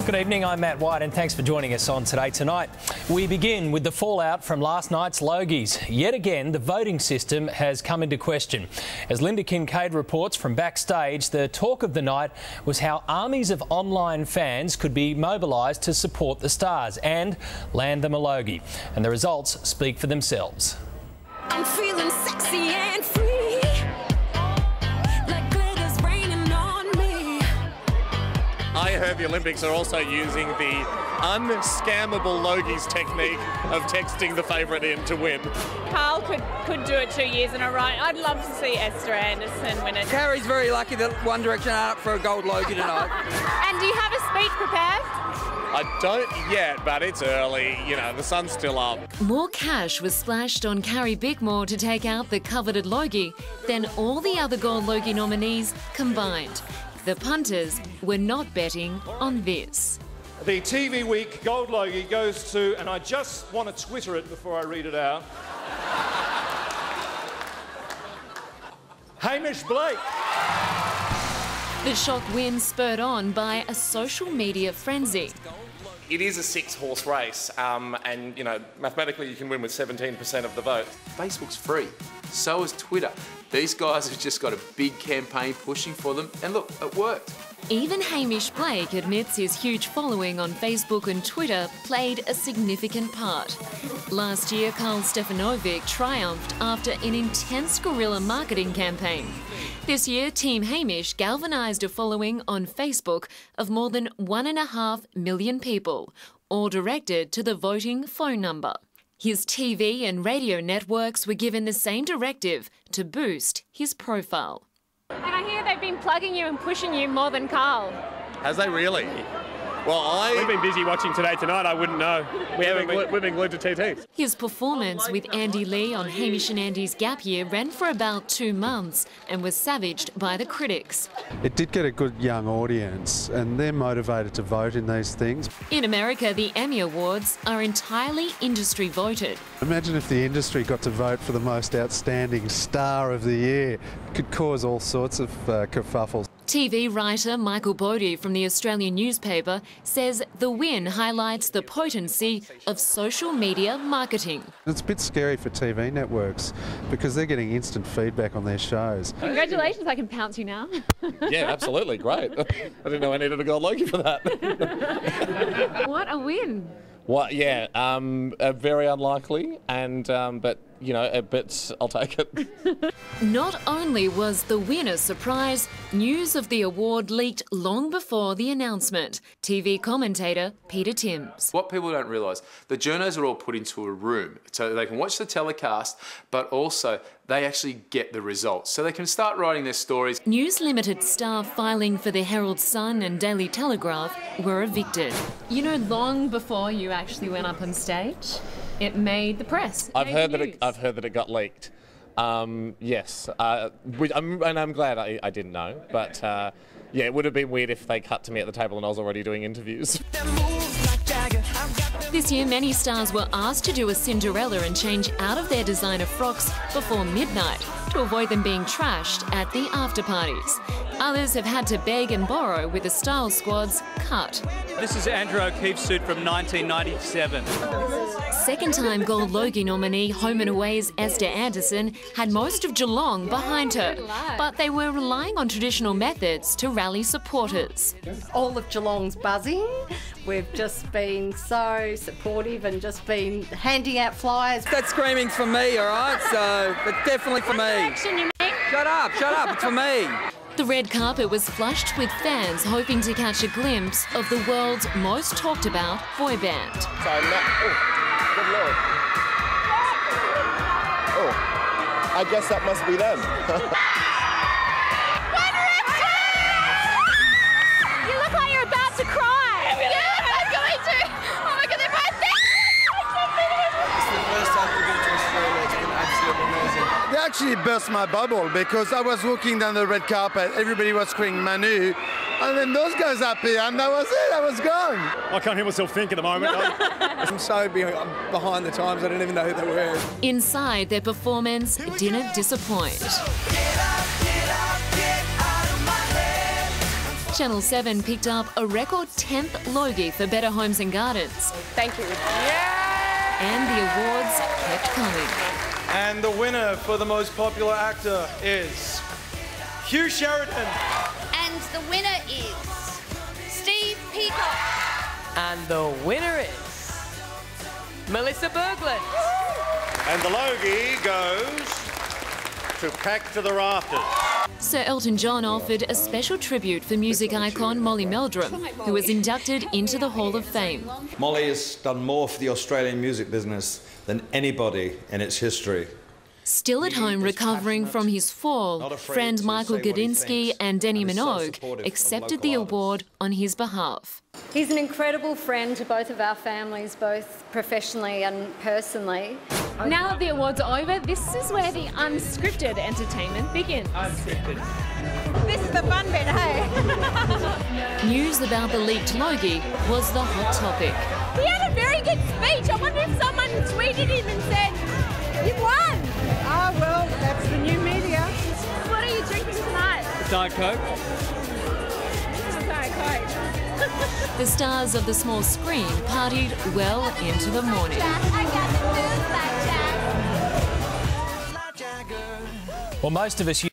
Good evening, I'm Matt White and thanks for joining us on Today Tonight. We begin with the fallout from last night's Logies. Yet again, the voting system has come into question. As Lynda Kinkade reports from Backstage, the talk of the night was how armies of online fans could be mobilised to support the stars and land them a Logie. And the results speak for themselves. I'm feeling sexy and free, like glitter's raining on me. I heard the Olympics are also using the unscammable Logies technique of texting the favourite in to win. Carl could do it 2 years in a row. I'd love to see Esther Anderson win it. Carrie's very lucky that One Direction are up for a Gold Logie tonight. And do you have a speech prepared? I don't yet, but it's early. You know, the sun's still up. More cash was splashed on Carrie Bickmore to take out the coveted Logie than all the other Gold Logie nominees combined. The punters were not betting on this. The TV Week Gold Logie goes to, and I just want to Twitter it before I read it out, Hamish Blake. The shock win spurred on by a social media frenzy. It is a 6-horse race, and, you know, mathematically you can win with 17% of the vote. Facebook's free, so is Twitter. These guys have just got a big campaign pushing for them, and look, it worked. Even Hamish Blake admits his huge following on Facebook and Twitter played a significant part. Last year, Karl Stefanovic triumphed after an intense guerrilla marketing campaign. This year, Team Hamish galvanised a following on Facebook of more than 1.5 million people, all directed to the voting phone number. His TV and radio networks were given the same directive to boost his profile. And I hear they've been plugging you and pushing you more than Carl. Has they really? Well, We've been busy watching Today Tonight, I wouldn't know. We've been glued to TTs. His performance with Andy Lee on Hamish and Andy's Gap Year ran for about 2 months and was savaged by the critics. It did get a good young audience and they're motivated to vote in these things. In America, the Emmy Awards are entirely industry voted. Imagine if the industry got to vote for the most outstanding star of the year. It could cause all sorts of kerfuffles. TV writer Michael Bodie from the Australian newspaper says the win highlights the potency of social media marketing. It's a bit scary for TV networks because they're getting instant feedback on their shows. Congratulations, I can pounce you now. yeah, absolutely, great. I didn't know I needed a Gold Logie for that. What a win. What? Yeah, very unlikely, and but you know, but I'll take it. Not only was the win a surprise, news of the award leaked long before the announcement. TV commentator Peter Timms. What people don't realise, the journos are all put into a room so they can watch the telecast, but also they actually get the results, so they can start writing their stories. News Limited staff filing for the Herald Sun and Daily Telegraph were evicted. You know, long before you actually went up on stage, it made the press. I've heard that it got leaked. Yes, and I'm glad I didn't know. But yeah, it would have been weird if they cut to me at the table and I was already doing interviews. This year, many stars were asked to do a Cinderella and change out of their designer frocks before midnight to avoid them being trashed at the after parties. Others have had to beg and borrow with the style squad's cut. This is Andrew O'Keefe's suit from 1997. Second-time Gold Logie nominee Home and Away's Esther Anderson had most of Geelong behind her, but they were relying on traditional methods to rally supporters. All of Geelong's buzzing. We've just been so supportive and just been handing out flyers. That screaming's for me, all right? So, but definitely for me. Shut up, it's for me. The red carpet was flushed with fans hoping to catch a glimpse of the world's most talked about boy band. Good Lord. Oh, I guess that must be them. You look like you're about to cry. Yeah, I'm going to. Oh my God, they're right there. It's the first time we've been to Australia. It's been absolutely amazing. They actually burst my bubble because I was walking down the red carpet, everybody was screaming Manu, and then those guys up here, and that was it, I was gone. I can't hear myself think at the moment. I'm so behind the times, I don't even know who they were. Inside, their performance didn't disappoint. Channel 7 picked up a record 10th Logie for Better Homes and Gardens. Thank you. And the awards kept coming. And the winner for the most popular actor is Hugh Sheridan. And the winner is Steve Peacock. And the winner is Melissa Berglund. And the Logie goes to Pack to the Rafters. Sir Elton John offered a special tribute for music icon Molly Meldrum, who was inducted into the Hall of Fame. Molly has done more for the Australian music business than anybody in its history. Still at home recovering from his fall, friend Michael Gudinski and Denny Minogue accepted the award on his behalf. He's an incredible friend to both of our families, both professionally and personally. Now that the awards are over, this is where the unscripted entertainment begins. This is the fun bit, hey? News about the leaked Logie was the hot topic. He had a very good speech. I wonder if someone tweeted him and said, "You've won." Ah, well, that's the new media. What are you drinking tonight? Diet Coke. Diet Coke. The stars of the small screen partied well into the morning. Well, most of us